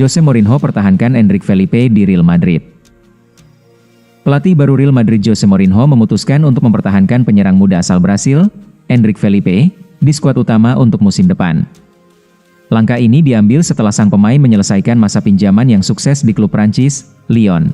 Jose Mourinho pertahankan Endrick Felipe di Real Madrid. Pelatih baru Real Madrid Jose Mourinho memutuskan untuk mempertahankan penyerang muda asal Brasil, Endrick Felipe, di skuad utama untuk musim depan. Langkah ini diambil setelah sang pemain menyelesaikan masa pinjaman yang sukses di klub Prancis, Lyon.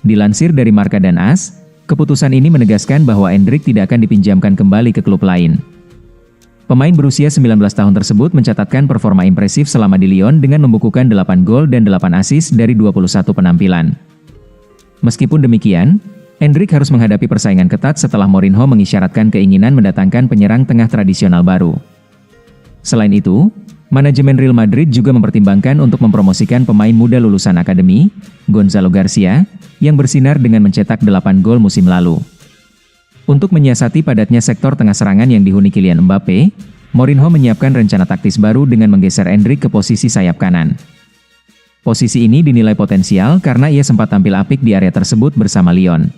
Dilansir dari Marca dan AS, keputusan ini menegaskan bahwa Endrick tidak akan dipinjamkan kembali ke klub lain. Pemain berusia 19 tahun tersebut mencatatkan performa impresif selama di Lyon dengan membukukan 8 gol dan 8 assist dari 21 penampilan. Meskipun demikian, Endrick harus menghadapi persaingan ketat setelah Mourinho mengisyaratkan keinginan mendatangkan penyerang tengah tradisional baru. Selain itu, manajemen Real Madrid juga mempertimbangkan untuk mempromosikan pemain muda lulusan akademi, Gonzalo Garcia, yang bersinar dengan mencetak 8 gol musim lalu. Untuk menyiasati padatnya sektor tengah serangan yang dihuni Kylian Mbappe, Mourinho menyiapkan rencana taktis baru dengan menggeser Endrick ke posisi sayap kanan. Posisi ini dinilai potensial karena ia sempat tampil apik di area tersebut bersama Lyon.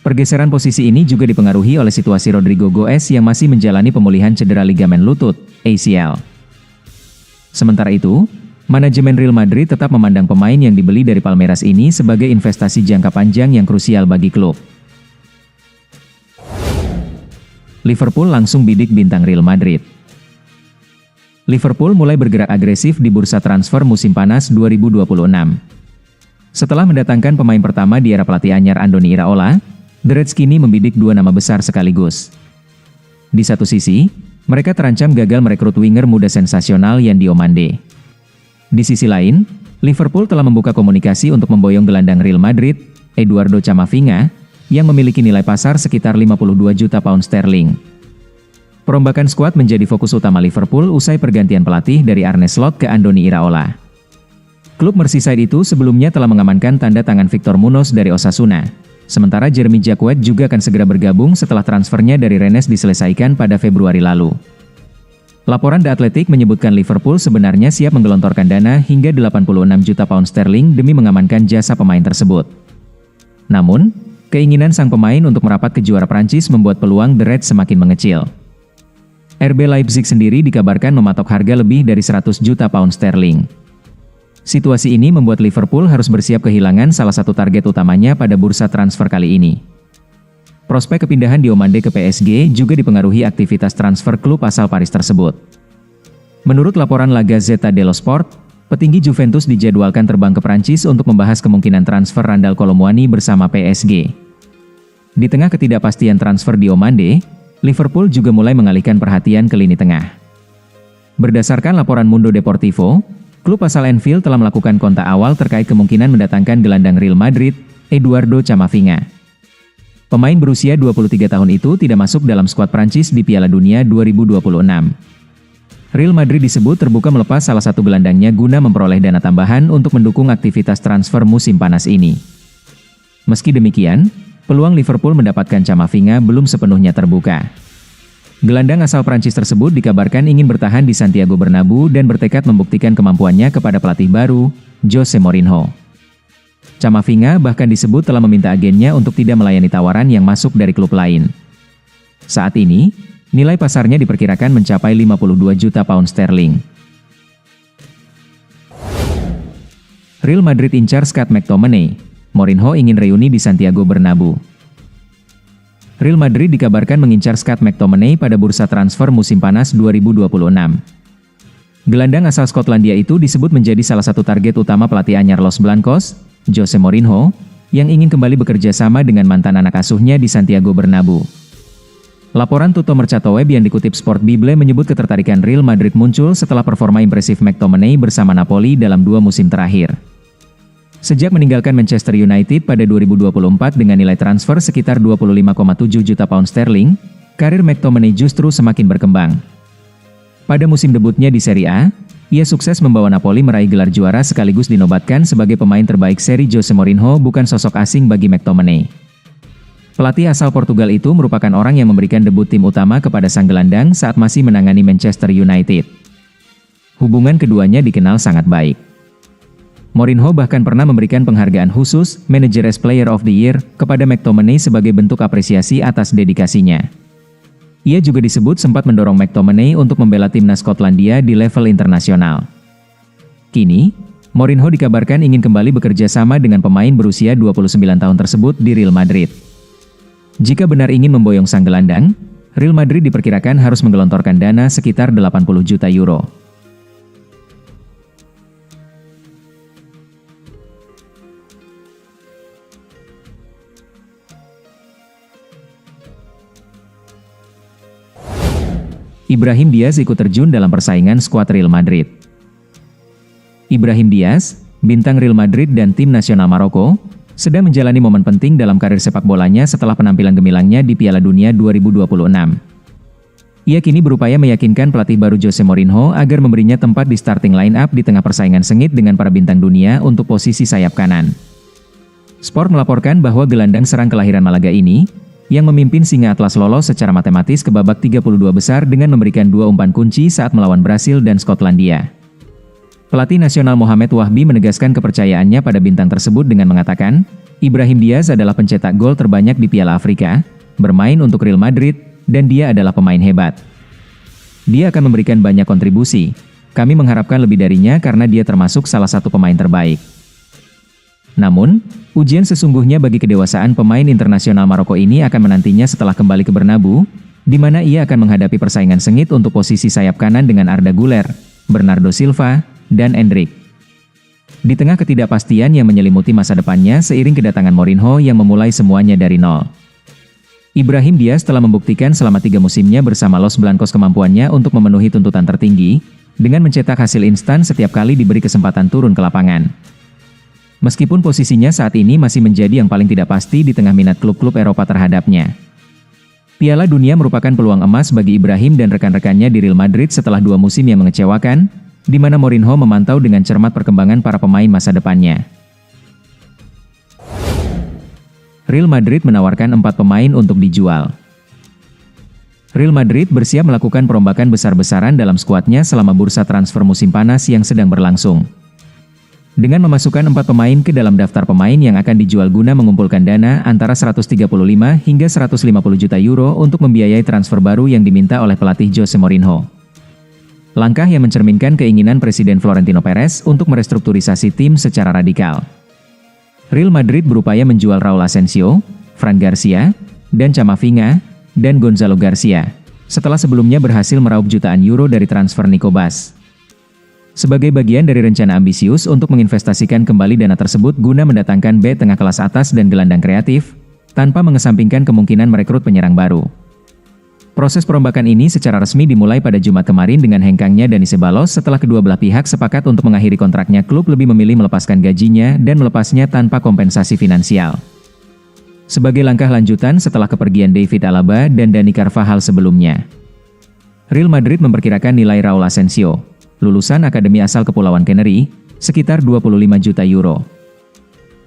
Pergeseran posisi ini juga dipengaruhi oleh situasi Rodrigo Goes yang masih menjalani pemulihan cedera ligamen lutut, ACL. Sementara itu, manajemen Real Madrid tetap memandang pemain yang dibeli dari Palmeiras ini sebagai investasi jangka panjang yang krusial bagi klub. Liverpool langsung bidik bintang Real Madrid. Liverpool mulai bergerak agresif di bursa transfer musim panas 2026. Setelah mendatangkan pemain pertama di era pelatih anyar Andoni Iraola, The Reds kini membidik 2 nama besar sekaligus. Di satu sisi, mereka terancam gagal merekrut winger muda sensasional Yan Diomande. Di sisi lain, Liverpool telah membuka komunikasi untuk memboyong gelandang Real Madrid, Eduardo Camavinga, yang memiliki nilai pasar sekitar 52 juta pound sterling. Perombakan skuad menjadi fokus utama Liverpool usai pergantian pelatih dari Arne Slot ke Andoni Iraola. Klub Merseyside itu sebelumnya telah mengamankan tanda tangan Victor Munoz dari Osasuna, sementara Jeremy Jacquet juga akan segera bergabung setelah transfernya dari Rennes diselesaikan pada Februari lalu. Laporan The Athletic menyebutkan Liverpool sebenarnya siap menggelontorkan dana hingga 86 juta pound sterling demi mengamankan jasa pemain tersebut. Namun, keinginan sang pemain untuk merapat ke juara Prancis membuat peluang The Reds semakin mengecil. RB Leipzig sendiri dikabarkan mematok harga lebih dari 100 juta pound sterling. Situasi ini membuat Liverpool harus bersiap kehilangan salah satu target utamanya pada bursa transfer kali ini. Prospek kepindahan Diomande ke PSG juga dipengaruhi aktivitas transfer klub asal Paris tersebut. Menurut laporan La Gazzetta dello Sport, petinggi Juventus dijadwalkan terbang ke Prancis untuk membahas kemungkinan transfer Randal Kolo Muani bersama PSG. Di tengah ketidakpastian transfer Diomande, Liverpool juga mulai mengalihkan perhatian ke lini tengah. Berdasarkan laporan Mundo Deportivo, klub asal Anfield telah melakukan kontak awal terkait kemungkinan mendatangkan gelandang Real Madrid, Eduardo Camavinga. Pemain berusia 23 tahun itu tidak masuk dalam skuad Prancis di Piala Dunia 2026. Real Madrid disebut terbuka melepas salah satu gelandangnya guna memperoleh dana tambahan untuk mendukung aktivitas transfer musim panas ini. Meski demikian, peluang Liverpool mendapatkan Camavinga belum sepenuhnya terbuka. Gelandang asal Prancis tersebut dikabarkan ingin bertahan di Santiago Bernabeu dan bertekad membuktikan kemampuannya kepada pelatih baru, Jose Mourinho. Camavinga bahkan disebut telah meminta agennya untuk tidak melayani tawaran yang masuk dari klub lain. Saat ini, nilai pasarnya diperkirakan mencapai 52 juta pound sterling. Real Madrid incar Scott McTominay. Mourinho ingin reuni di Santiago Bernabeu. Real Madrid dikabarkan mengincar Scott McTominay pada bursa transfer musim panas 2026. Gelandang asal Skotlandia itu disebut menjadi salah satu target utama pelatih anyar Los Blancos, Jose Mourinho, yang ingin kembali bekerja sama dengan mantan anak asuhnya di Santiago Bernabeu. Laporan Tutto Mercato Web yang dikutip Sport Bible menyebut ketertarikan Real Madrid muncul setelah performa impresif McTominay bersama Napoli dalam 2 musim terakhir. Sejak meninggalkan Manchester United pada 2024 dengan nilai transfer sekitar 25,7 juta pound sterling, karir McTominay justru semakin berkembang. Pada musim debutnya di Serie A, ia sukses membawa Napoli meraih gelar juara sekaligus dinobatkan sebagai pemain terbaik seri Jose Mourinho bukan sosok asing bagi McTominay. Pelatih asal Portugal itu merupakan orang yang memberikan debut tim utama kepada sang gelandang saat masih menangani Manchester United. Hubungan keduanya dikenal sangat baik. Mourinho bahkan pernah memberikan penghargaan khusus, Managers Player of the Year, kepada McTominay sebagai bentuk apresiasi atas dedikasinya. Ia juga disebut sempat mendorong McTominay untuk membela timnas Skotlandia di level internasional. Kini, Mourinho dikabarkan ingin kembali bekerja sama dengan pemain berusia 29 tahun tersebut di Real Madrid. Jika benar ingin memboyong sang gelandang, Real Madrid diperkirakan harus menggelontorkan dana sekitar 80 juta euro. Ibrahim Diaz ikut terjun dalam persaingan skuad Real Madrid. Ibrahim Diaz, bintang Real Madrid dan tim nasional Maroko, sedang menjalani momen penting dalam karir sepak bolanya setelah penampilan gemilangnya di Piala Dunia 2026. Ia kini berupaya meyakinkan pelatih baru Jose Mourinho agar memberinya tempat di starting line-up di tengah persaingan sengit dengan para bintang dunia untuk posisi sayap kanan. Sport melaporkan bahwa gelandang serang kelahiran Malaga ini, yang memimpin Singa Atlas lolos secara matematis ke babak 32 besar dengan memberikan 2 umpan kunci saat melawan Brasil dan Skotlandia. Pelatih nasional Mohamed Wahbi menegaskan kepercayaannya pada bintang tersebut dengan mengatakan, Ibrahim Diaz adalah pencetak gol terbanyak di Piala Afrika, bermain untuk Real Madrid, dan dia adalah pemain hebat. Dia akan memberikan banyak kontribusi. Kami mengharapkan lebih darinya karena dia termasuk salah satu pemain terbaik. Namun, ujian sesungguhnya bagi kedewasaan pemain internasional Maroko ini akan menantinya setelah kembali ke Bernabeu, di mana ia akan menghadapi persaingan sengit untuk posisi sayap kanan dengan Arda Güler, Bernardo Silva, dan Endrick. Di tengah ketidakpastian yang menyelimuti masa depannya seiring kedatangan Mourinho yang memulai semuanya dari nol. Ibrahim Diaz telah membuktikan selama 3 musimnya bersama Los Blancos kemampuannya untuk memenuhi tuntutan tertinggi, dengan mencetak hasil instan setiap kali diberi kesempatan turun ke lapangan. Meskipun posisinya saat ini masih menjadi yang paling tidak pasti di tengah minat klub-klub Eropa terhadapnya. Piala Dunia merupakan peluang emas bagi Ibrahim dan rekan-rekannya di Real Madrid setelah 2 musim yang mengecewakan, di mana Mourinho memantau dengan cermat perkembangan para pemain masa depannya. Real Madrid menawarkan 4 pemain untuk dijual. Real Madrid bersiap melakukan perombakan besar-besaran dalam skuadnya selama bursa transfer musim panas yang sedang berlangsung. Dengan memasukkan 4 pemain ke dalam daftar pemain yang akan dijual guna mengumpulkan dana antara 135 hingga 150 juta euro untuk membiayai transfer baru yang diminta oleh pelatih Jose Mourinho. Langkah yang mencerminkan keinginan Presiden Florentino Perez untuk merestrukturisasi tim secara radikal. Real Madrid berupaya menjual Raul Asensio, Fran Garcia, dan Camavinga, dan Gonzalo Garcia, setelah sebelumnya berhasil meraup jutaan euro dari transfer Nico Bass. Sebagai bagian dari rencana ambisius untuk menginvestasikan kembali dana tersebut guna mendatangkan bek tengah kelas atas dan gelandang kreatif, tanpa mengesampingkan kemungkinan merekrut penyerang baru. Proses perombakan ini secara resmi dimulai pada Jumat kemarin dengan hengkangnya Dani Ceballos setelah kedua belah pihak sepakat untuk mengakhiri kontraknya. Klub lebih memilih melepaskan gajinya dan melepasnya tanpa kompensasi finansial. Sebagai langkah lanjutan setelah kepergian David Alaba dan Dani Carvajal sebelumnya. Real Madrid memperkirakan nilai Raul Asensio, lulusan akademi asal Kepulauan Canary, sekitar 25 juta euro.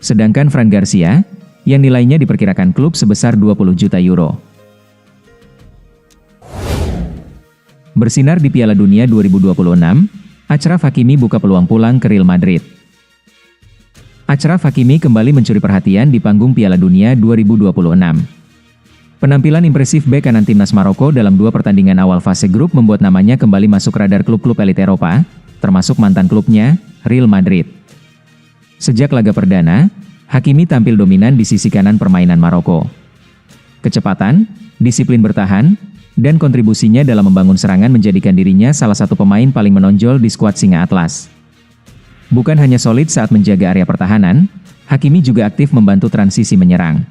Sedangkan Fran Garcia, yang nilainya diperkirakan klub sebesar 20 juta euro. Bersinar di Piala Dunia 2026, Achraf Hakimi buka peluang pulang ke Real Madrid. Achraf Hakimi kembali mencuri perhatian di panggung Piala Dunia 2026. Penampilan impresif bek kanan timnas Maroko dalam 2 pertandingan awal fase grup membuat namanya kembali masuk radar klub-klub elit Eropa, termasuk mantan klubnya, Real Madrid. Sejak laga perdana, Hakimi tampil dominan di sisi kanan permainan Maroko. Kecepatan, disiplin bertahan, dan kontribusinya dalam membangun serangan menjadikan dirinya salah satu pemain paling menonjol di skuad Singa Atlas. Bukan hanya solid saat menjaga area pertahanan, Hakimi juga aktif membantu transisi menyerang.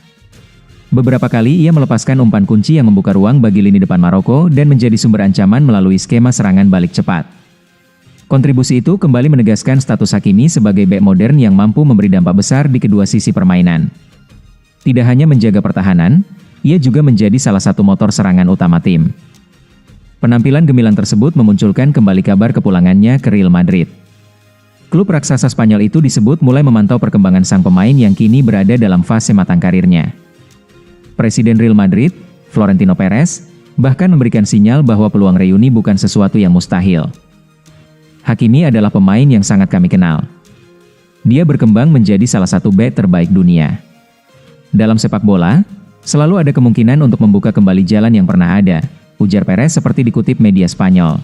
Beberapa kali ia melepaskan umpan kunci yang membuka ruang bagi lini depan Maroko dan menjadi sumber ancaman melalui skema serangan balik cepat. Kontribusi itu kembali menegaskan status Hakimi sebagai bek modern yang mampu memberi dampak besar di kedua sisi permainan. Tidak hanya menjaga pertahanan, ia juga menjadi salah satu motor serangan utama tim. Penampilan gemilang tersebut memunculkan kembali kabar kepulangannya ke Real Madrid. Klub raksasa Spanyol itu disebut mulai memantau perkembangan sang pemain yang kini berada dalam fase matang karirnya. Presiden Real Madrid, Florentino Perez, bahkan memberikan sinyal bahwa peluang reuni bukan sesuatu yang mustahil. Hakimi adalah pemain yang sangat kami kenal. Dia berkembang menjadi salah satu bek terbaik dunia. Dalam sepak bola, selalu ada kemungkinan untuk membuka kembali jalan yang pernah ada, ujar Perez seperti dikutip media Spanyol.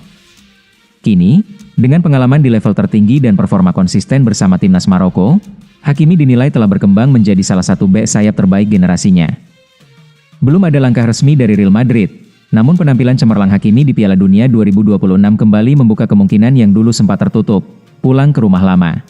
Kini, Dengan pengalaman di level tertinggi dan performa konsisten bersama timnas Maroko, Hakimi dinilai telah berkembang menjadi salah satu bek sayap terbaik generasinya. Belum ada langkah resmi dari Real Madrid, namun penampilan cemerlang Hakimi di Piala Dunia 2026 kembali membuka kemungkinan yang dulu sempat tertutup, pulang ke rumah lama.